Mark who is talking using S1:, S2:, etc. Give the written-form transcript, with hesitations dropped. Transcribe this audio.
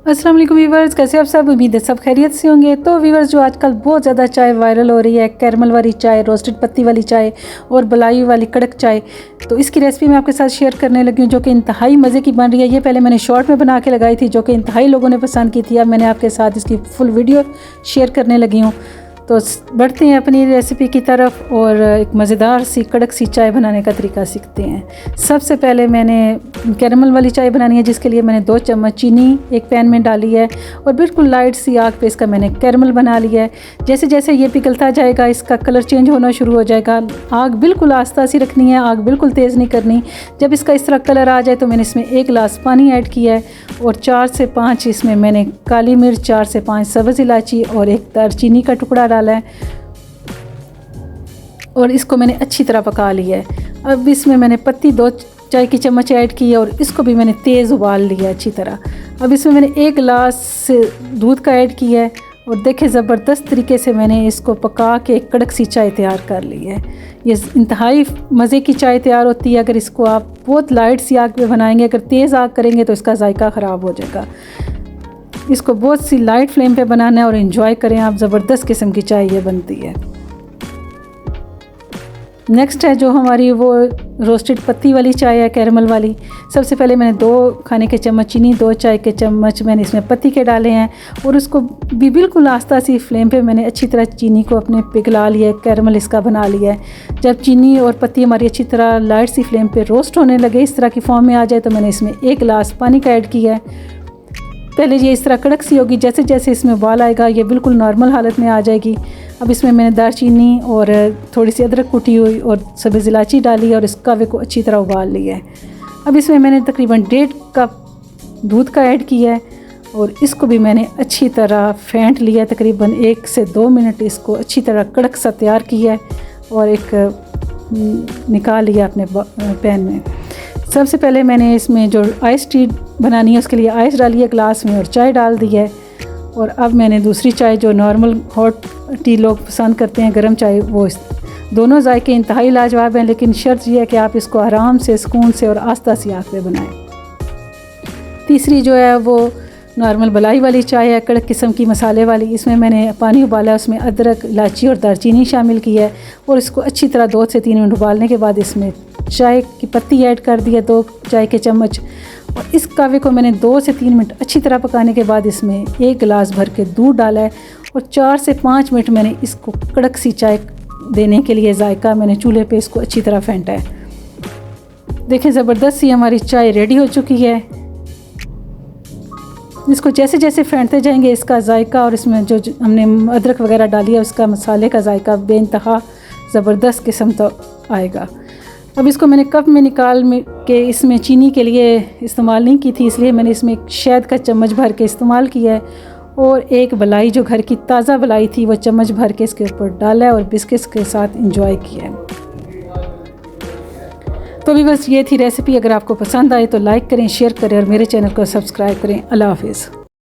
S1: अस्सलाम वालेकुम व्यूवर्स, कैसे आप सब? उम्मीद है सब खैरियत से होंगे। तो व्यूवर्स, जो आजकल बहुत ज़्यादा चाय वायरल हो रही है, कैरमल वाली चाय, रोस्टेड पत्ती वाली चाय और बलाई वाली कड़क चाय, तो इसकी रेसिपी मैं आपके साथ शेयर करने लगी हूँ, जो कि इंतहाई मज़े की बन रही है। ये पहले मैंने शॉर्ट में बना के लगाई थी, जो कि इंतहाई लोगों ने पसंद की थी। अब मैंने आपके साथ इसकी फुल वीडियो शेयर करने लगी हूँ। तो बढ़ते हैं अपनी रेसिपी की तरफ और एक मज़ेदार सी कड़क सी चाय बनाने का तरीका सीखते हैं। सबसे पहले मैंने कैरमल वाली चाय बनानी है, जिसके लिए मैंने 2 चम्मच चीनी एक पैन में डाली है और बिल्कुल लाइट सी आग पे इसका मैंने कैरमल बना लिया है। जैसे जैसे ये पिघलता जाएगा इसका कलर चेंज होना शुरू हो जाएगा। आग बिल्कुल आस्ता सी रखनी है, आग बिल्कुल तेज़ नहीं करनी। जब इसका इस तरह कलर आ जाए तो मैंने इसमें 1 गिलास पानी ऐड किया है और 4 से 5 इसमें मैंने काली मिर्च, 4 से 5 सब्ज़ इलायची और 1 दालचीनी का टुकड़ा डाला है और इसको मैंने अच्छी तरह पका लिया है। अब इसमें मैंने पत्ती 2 चाय की चम्मच ऐड की है और इसको भी मैंने तेज़ उबाल लिया है अच्छी तरह। अब इसमें मैंने 1 गिलास दूध का ऐड किया है और देखें ज़बरदस्त तरीके से मैंने इसको पका के एक कड़क सी चाय तैयार कर ली है। ये इंतहाई मज़े की चाय तैयार होती है अगर इसको आप बहुत लाइट सी आग पे बनाएंगे। अगर तेज़ आग करेंगे तो इसका जायका ख़राब हो जाएगा। इसको बहुत सी लाइट फ्लेम पे बनाना है और एंजॉय करें आप। ज़बरदस्त किस्म की चाय ये बनती है। नेक्स्ट है जो हमारी वो रोस्टेड पत्ती वाली चाय है, कैरमल वाली। सबसे पहले मैंने 2 खाने के चम्मच चीनी, 2 चाय के चम्मच मैंने इसमें पत्ती के डाले हैं और उसको भी बिल्कुल आस्ता सी फ्लेम पे मैंने अच्छी तरह चीनी को अपने पिघला लिया है, कैरमल इसका बना लिया है। जब चीनी और पत्ती हमारी अच्छी तरह लाइट सी फ्लेम पे रोस्ट होने लगे, इस तरह की फॉर्म में आ जाए, तो मैंने इसमें 1 गिलास पानी का ऐड किया है। पहले ये इस तरह कड़क सी होगी, जैसे जैसे इसमें उबाल आएगा ये बिल्कुल नॉर्मल हालत में आ जाएगी। अब इसमें मैंने दालचीनी और थोड़ी सी अदरक कुटी हुई और सब्ज़ इलायची डाली और इसका वे को अच्छी तरह उबाल लिया है। अब इसमें मैंने तकरीबन 1.5 कप दूध का ऐड किया है और इसको भी मैंने अच्छी तरह फेंट लिया है। तकरीबन 1 से 2 मिनट इसको अच्छी तरह कड़क सा तैयार किया है और एक निकाल लिया अपने पैन में। सबसे पहले मैंने इसमें जो आइस टी बनानी है उसके लिए आइस डाली है ग्लास में और चाय डाल दी है। और अब मैंने दूसरी चाय जो नॉर्मल हॉट टी लोग पसंद करते हैं, गर्म चाय, वो दोनों जायके इंतहाई लाजवाब हैं, लेकिन शर्त यह है कि आप इसको आराम से, सुकून से और आस्ता सी आग पे बनाएं। तीसरी जो है वो नॉर्मल बलाई वाली चाय है, कड़क किस्म की मसाले वाली। इसमें मैंने पानी उबाला है, उसमें अदरक, इलायची और दालचीनी शामिल की है और इसको अच्छी तरह 2 से 3 मिनट उबालने के बाद इसमें चाय की पत्ती ऐड कर दी है, 2 चाय के चम्मच। और इस कावे को मैंने 2 से 3 मिनट अच्छी तरह पकाने के बाद इसमें 1 गिलास भर के दूध डाला है और 4 से 5 मिनट मैंने इसको कड़क सी चाय देने के लिए जायका मैंने चूल्हे पे इसको अच्छी तरह फेंटा है। देखें ज़बरदस्त सी हमारी चाय रेडी हो चुकी है। इसको जैसे जैसे फेंटते जाएंगे इसका जायका और इसमें जो हमने अदरक वगैरह डाली है उसका मसाले का जायका बेइंतहा ज़बरदस्त किस्म तो आएगा। अब इसको मैंने कप में निकाल के इसमें चीनी के लिए इस्तेमाल नहीं की थी, इसलिए मैंने इसमें शहद का चम्मच भर के इस्तेमाल किया है और 1 बलाई जो घर की ताज़ा बलाई थी वो चम्मच भर के इसके ऊपर डाला है और बिस्किट्स के साथ इंजॉय किया है। तो भी बस ये थी रेसिपी। अगर आपको पसंद आए तो लाइक करें, शेयर करें और मेरे चैनल को सब्सक्राइब करें। अल्लाह हाफिज़।